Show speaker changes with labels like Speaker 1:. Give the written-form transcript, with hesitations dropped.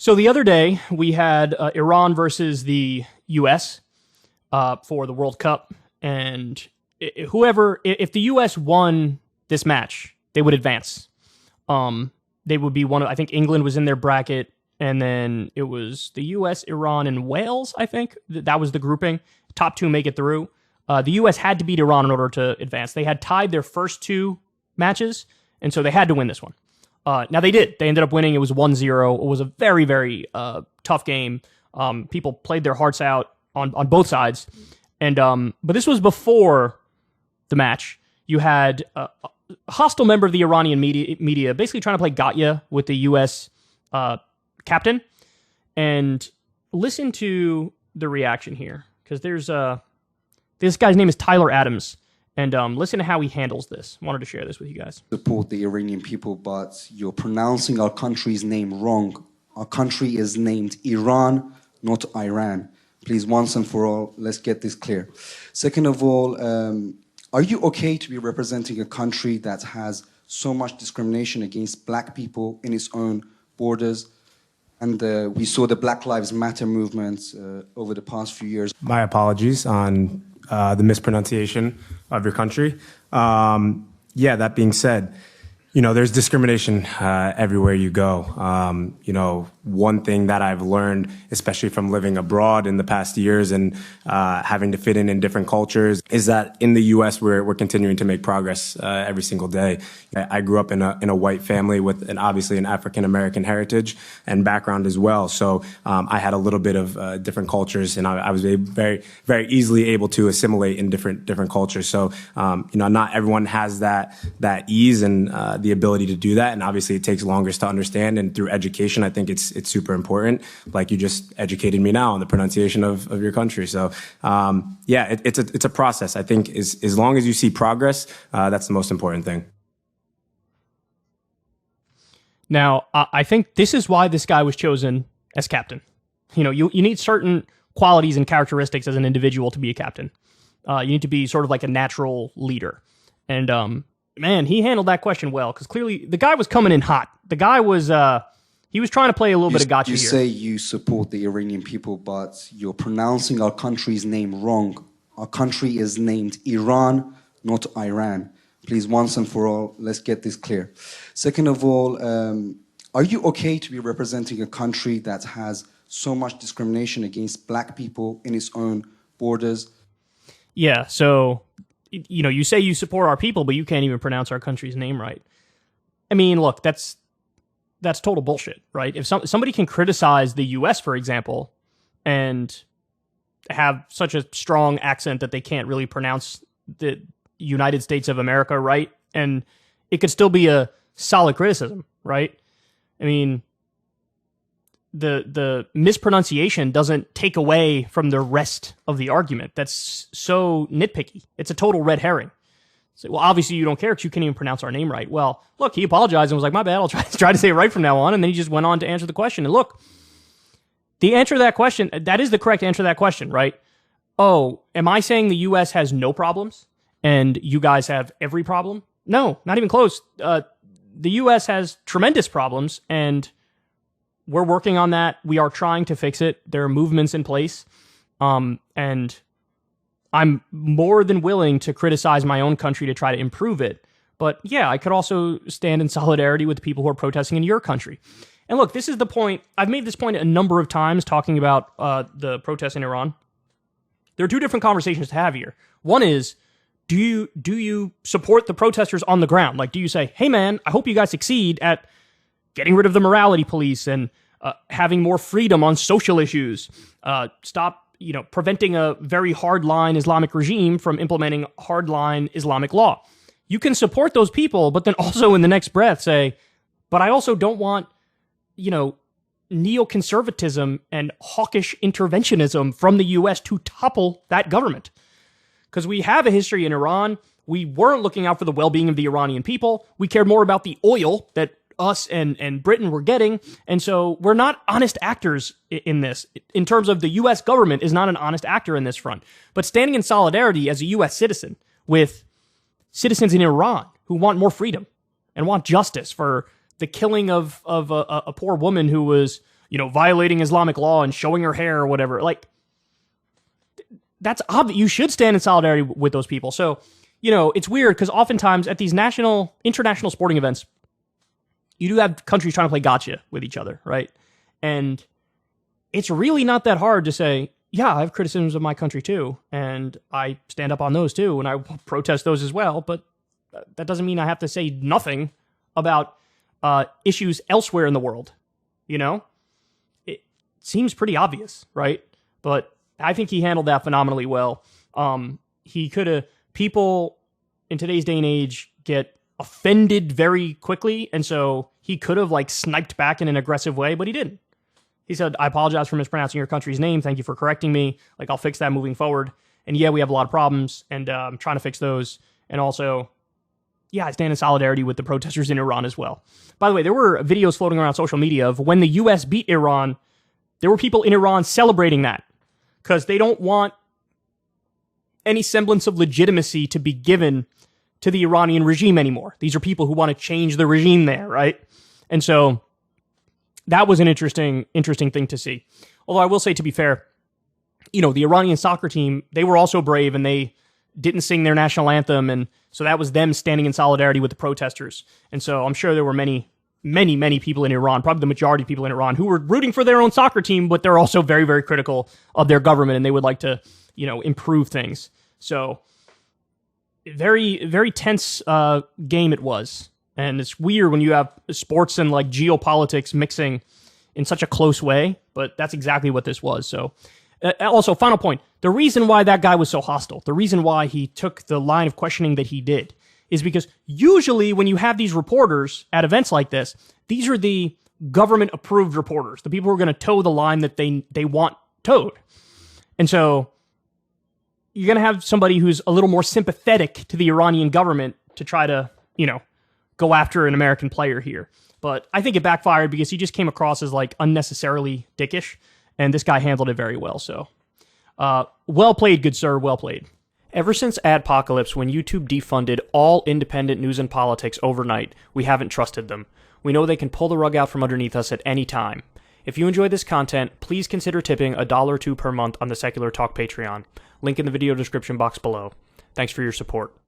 Speaker 1: So the other day we had Iran versus the U.S. For the World Cup, and if the U.S. won this match, they would advance. They would be one of, I think England was in their bracket, and then it was the U.S., Iran, and Wales. I think that was the grouping. Top two make it through. The U.S. had to beat Iran in order to advance. They had tied their first two matches, and so they had to win this one. Now they did. They ended up winning. It was 1-0. It was a very, very tough game. People played their hearts out on both sides. And but this was before the match. You had a hostile member of the Iranian media basically trying to play gotcha with the U.S. Captain. And listen to the reaction here, because there's this guy's name is Tyler Adams. And listen to how he handles this. I wanted to share this with you guys.
Speaker 2: Support the Iranian people, but you're pronouncing our country's name wrong. Our country is named Iran, not Iran. Please, once and for all, let's get this clear. Second of all, are you okay to be representing a country that has so much discrimination against black people in its own borders? And we saw the Black Lives Matter movement over the past few years.
Speaker 3: My apologies on the mispronunciation of your country. Yeah, that being said, there's discrimination everywhere you go. One thing that I've learned, especially from living abroad in the past years and having to fit in different cultures, is that in the U.S. we're continuing to make progress every single day. I grew up in a white family with obviously an African American heritage and background as well. So I had a little bit of different cultures, and I was very, very easily able to assimilate in different cultures. So not everyone has that ease and the ability to do that, and obviously it takes longer to understand. And through education, I think it's super important. Like you just educated me now on the pronunciation of your country. So it's a process. I think as long as you see progress, that's the most important thing.
Speaker 1: Now, I think this is why this guy was chosen as captain. You need certain qualities and characteristics as an individual to be a captain. You need to be sort of like a natural leader. And man, he handled that question well, because clearly the guy was coming in hot. The guy was he was trying to play a little bit of gotcha here.
Speaker 2: You say you support the Iranian people, but you're pronouncing our country's name wrong. Our country is named Iran, not Iran. Please, once and for all, let's get this clear. Second of all, are you okay to be representing a country that has so much discrimination against black people in its own borders?
Speaker 1: Yeah, so you say you support our people, but you can't even pronounce our country's name right. I mean, look, that's total bullshit, right? If somebody can criticize the U.S., for example, and have such a strong accent that they can't really pronounce the United States of America right, and it could still be a solid criticism, right? I mean, the mispronunciation doesn't take away from the rest of the argument. That's so nitpicky. It's a total red herring. So, well, obviously you don't care because you can't even pronounce our name right. Well, look, he apologized and was like, my bad, I'll try to say it right from now on. And then he just went on to answer the question. And look, the answer to that question, that is the correct answer to that question, right? Oh, am I saying the U.S. has no problems and you guys have every problem? No, not even close. The U.S. has tremendous problems, and we're working on that. We are trying to fix it. There are movements in place. And I'm more than willing to criticize my own country to try to improve it. But yeah, I could also stand in solidarity with the people who are protesting in your country. And look, this is the point. I've made this point a number of times talking about the protests in Iran. There are two different conversations to have here. One is, do you support the protesters on the ground? Like, do you say, hey man, I hope you guys succeed at getting rid of the morality police and having more freedom on social issues, stop preventing a very hardline Islamic regime from implementing hardline Islamic law. You can support those people, but then also in the next breath say, but I also don't want, neoconservatism and hawkish interventionism from the U.S. to topple that government. Because we have a history in Iran. We weren't looking out for the well-being of the Iranian people. We cared more about the oil that us and Britain were getting. And so we're not honest actors in this. In terms of the U.S. government is not an honest actor in this front. But standing in solidarity as a U.S. citizen with citizens in Iran who want more freedom and want justice for the killing of a poor woman who was, violating Islamic law and showing her hair or whatever. Like, that's obvious. You should stand in solidarity with those people. So, it's weird because oftentimes at these international sporting events, you do have countries trying to play gotcha with each other, right? And it's really not that hard to say, yeah, I have criticisms of my country too, and I stand up on those too, and I protest those as well, but that doesn't mean I have to say nothing about issues elsewhere in the world, It seems pretty obvious, right? But I think he handled that phenomenally well. People in today's day and age get offended very quickly, and so he could have sniped back in an aggressive way, but he didn't. He said, I apologize for mispronouncing your country's name. Thank you for correcting me. I'll fix that moving forward. And yeah, we have a lot of problems, and I'm trying to fix those. And also, yeah, I stand in solidarity with the protesters in Iran as well. By the way, there were videos floating around social media of when the U.S. beat Iran, there were people in Iran celebrating that because they don't want any semblance of legitimacy to be given to the Iranian regime anymore. These are people who want to change the regime there, right? And so that was an interesting thing to see. Although I will say, to be fair, the Iranian soccer team, they were also brave and they didn't sing their national anthem. And so that was them standing in solidarity with the protesters. And so I'm sure there were many, many, many people in Iran, probably the majority of people in Iran, who were rooting for their own soccer team, but they're also very, very critical of their government and they would like to, improve things. So very, very tense game it was. And it's weird when you have sports and geopolitics mixing in such a close way, but that's exactly what this was. So also, final point, the reason why that guy was so hostile, the reason why he took the line of questioning that he did is because usually when you have these reporters at events like this, these are the government approved reporters, the people who are going to toe the line that they want towed. And so you're going to have somebody who's a little more sympathetic to the Iranian government to try to, go after an American player here. But I think it backfired because he just came across as unnecessarily dickish, and this guy handled it very well. So, well played, good sir, well played. Ever since Adpocalypse, when YouTube defunded all independent news and politics overnight, we haven't trusted them. We know they can pull the rug out from underneath us at any time. If you enjoy this content, please consider tipping $1 or $2 per month on the Secular Talk Patreon. Link in the video description box below. Thanks for your support.